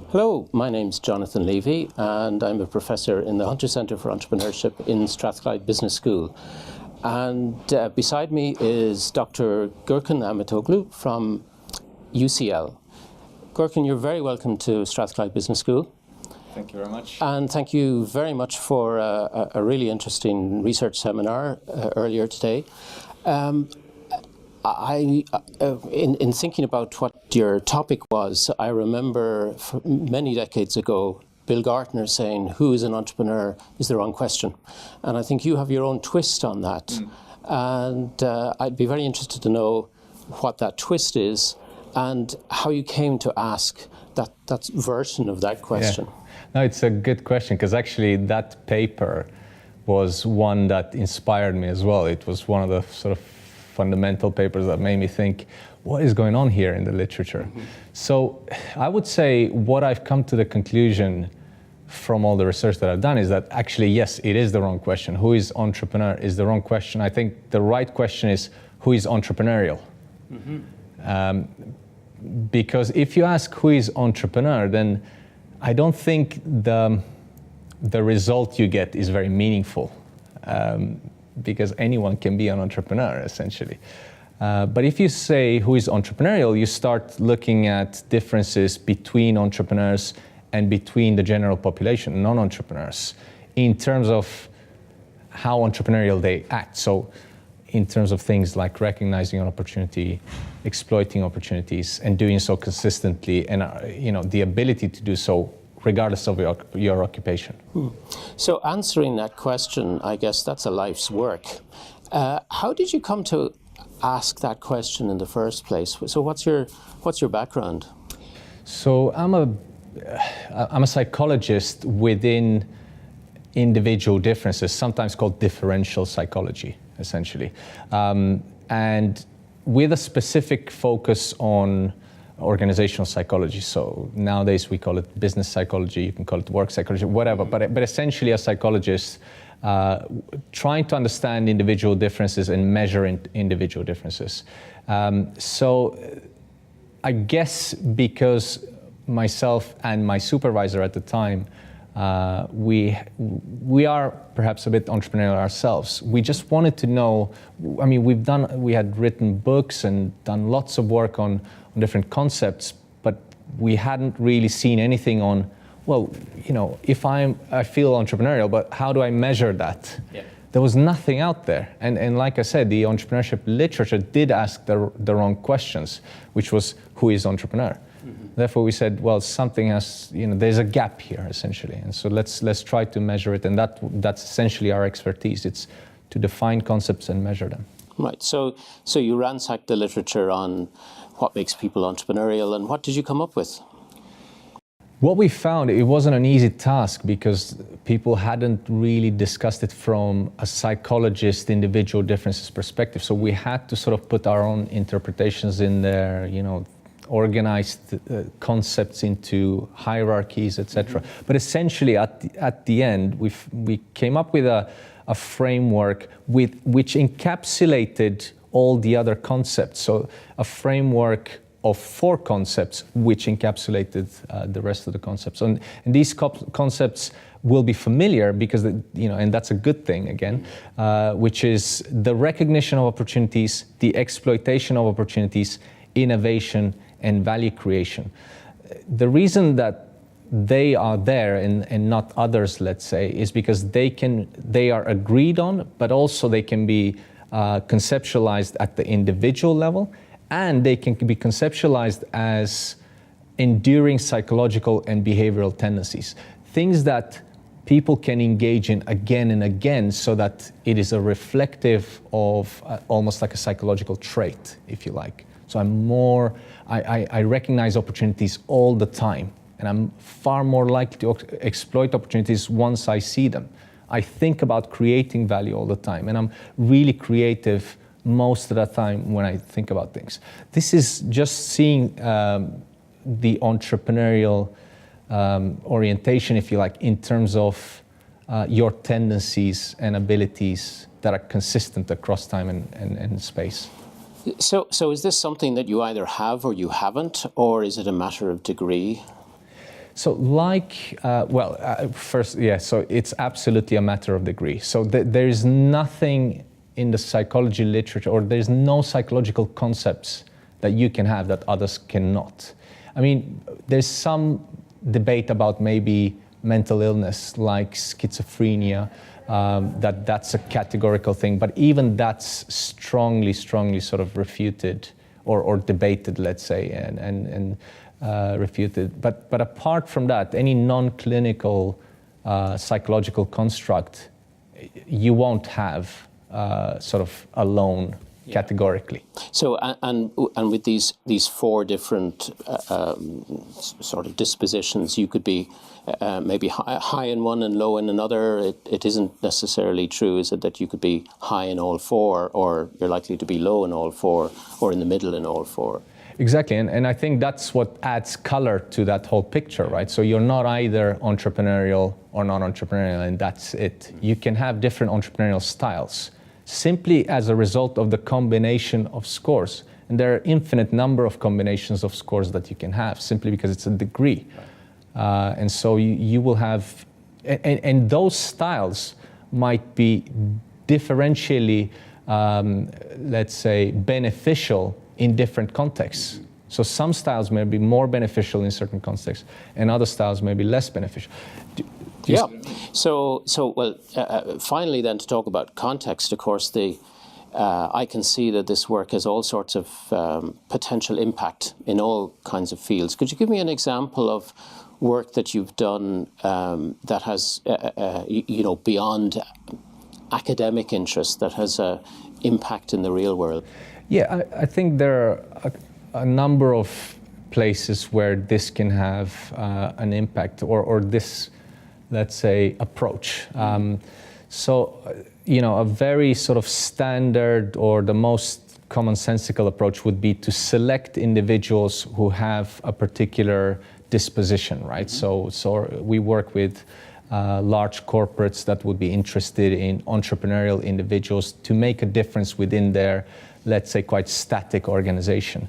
Hello, my name's Jonathan Levie and I'm a professor in the Hunter Centre for Entrepreneurship in Strathclyde Business School. And beside me is Dr. Gorkan Ahmetoglu from UCL. Gorkan, you're very welcome to Strathclyde Business School. Thank you very much. And thank you very much for a really interesting research seminar earlier today. In thinking about what your topic was, I remember many decades ago, Bill Gartner saying, who is an entrepreneur is the wrong question. And I think you have your own twist on that. And I'd be very interested to know what that twist is and how you came to ask that version of that question. Yeah. No, it's a good question, because actually that paper was one that inspired me as well. It was one of the sort of fundamental papers that made me think, what is going on here in the literature? Mm-hmm. So I would say what I've come to the conclusion from all the research that I've done is that actually, yes, it is the wrong question. Who is entrepreneur is the wrong question. I think the right question is, who is entrepreneurial? Mm-hmm. Because if you ask who is entrepreneur, then I don't think the result you get is very meaningful. Because anyone can be an entrepreneur, essentially. But if you say who is entrepreneurial, you start looking at differences between entrepreneurs and between the general population, non-entrepreneurs, in terms of how entrepreneurial they act. So in terms of things like recognizing an opportunity, exploiting opportunities, and doing so consistently, and the ability to do so regardless of your occupation. So answering that question, I guess that's a life's work. How did you come to ask that question in the first place? So what's your background? So I'm a psychologist within individual differences, sometimes called differential psychology, essentially. And with a specific focus on organizational psychology. So nowadays we call it business psychology, you can call it work psychology, whatever, but essentially a psychologist trying to understand individual differences and measure individual differences. So I guess because myself and my supervisor at the time, we are perhaps a bit entrepreneurial ourselves. We just wanted to know, we had written books and done lots of work on different concepts, but we hadn't really seen anything on, if I feel entrepreneurial, but how do I measure that? Yeah. There was nothing out there. And like I said, the entrepreneurship literature did ask the wrong questions, which was, who is entrepreneur? Mm-hmm. Therefore, we said, something has, there's a gap here, essentially. And so let's try to measure it. And that's essentially our expertise. It's to define concepts and measure them. Right. So you ransacked the literature on what makes people entrepreneurial, and what did you come up with? What we found, it wasn't an easy task because people hadn't really discussed it from a psychologist, individual differences perspective. So we had to sort of put our own interpretations in there, organized concepts into hierarchies, etc. Mm-hmm. But essentially, at the end, we came up with a framework which encapsulated all the other concepts. So a framework of 4 concepts which encapsulated the rest of the concepts. And these concepts will be familiar because, and that's a good thing again, which is the recognition of opportunities, the exploitation of opportunities, innovation, and value creation. The reason that they are there and not others, let's say, is because they are agreed on, but also they can be conceptualized at the individual level, and they can be conceptualized as enduring psychological and behavioral tendencies, things that people can engage in again and again so that it is a reflective of almost like a psychological trait, if you like. So I recognize opportunities all the time, and I'm far more likely to exploit opportunities once I see them. I think about creating value all the time, and I'm really creative most of the time when I think about things. This is just seeing the entrepreneurial orientation, if you like, in terms of your tendencies and abilities that are consistent across time and space. So is this something that you either have or you haven't, or is it a matter of degree? So first, yeah, so it's absolutely a matter of degree. So there is nothing in the psychology literature, or there's no psychological concepts that you can have that others cannot. I mean, there's some debate about maybe mental illness like schizophrenia, that's a categorical thing, but even that's strongly sort of refuted or debated, let's say, and refuted. But apart from that, any non-clinical psychological construct, you won't have sort of alone categorically. So and with these four different sort of dispositions, you could be maybe high in one and low in another. It isn't necessarily true, is it, that you could be high in all four, or you're likely to be low in all four, or in the middle in all four? Exactly, and I think that's what adds color to that whole picture, right? So you're not either entrepreneurial or non-entrepreneurial, and that's it. You can have different entrepreneurial styles simply as a result of the combination of scores. And there are infinite number of combinations of scores that you can have simply because it's a degree. Right. And so you will have, and those styles might be differentially, let's say, beneficial in different contexts. So some styles may be more beneficial in certain contexts, and other styles may be less beneficial. Yeah. So well, finally then, to talk about context, of course, I can see that this work has all sorts of potential impact in all kinds of fields. Could you give me an example of work that you've done that has, beyond academic interest, that has an impact in the real world? Yeah, I think there are a number of places where this can have an impact, or this, let's say, approach. A very sort of standard, or the most commonsensical approach would be to select individuals who have a particular disposition, right? So we work with large corporates that would be interested in entrepreneurial individuals to make a difference within their, let's say, quite static organization.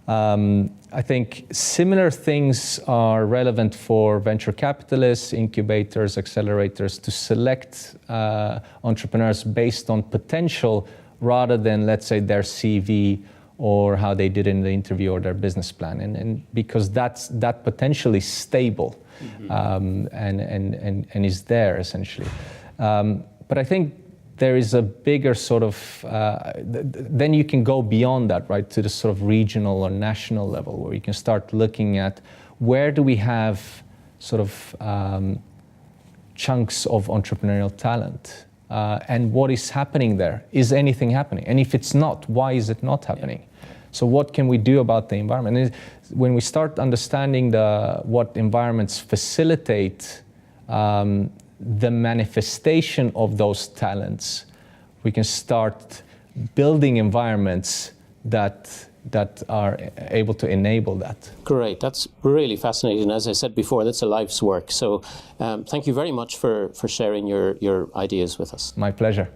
I think similar things are relevant for venture capitalists, incubators, accelerators, to select entrepreneurs based on potential rather than, let's say, their CV or how they did in the interview or their business plan. And because that potentially stable, and is there essentially. But I think there is a bigger sort of, then you can go beyond that, right, to the sort of regional or national level, where you can start looking at where do we have sort of chunks of entrepreneurial talent, and what is happening there? Is anything happening? And if it's not, why is it not happening? So what can we do about the environment? And when we start understanding what environments facilitate the manifestation of those talents, we can start building environments that are able to enable that. Great, that's really fascinating. As I said before, that's a life's work. So thank you very much for sharing your ideas with us. My pleasure.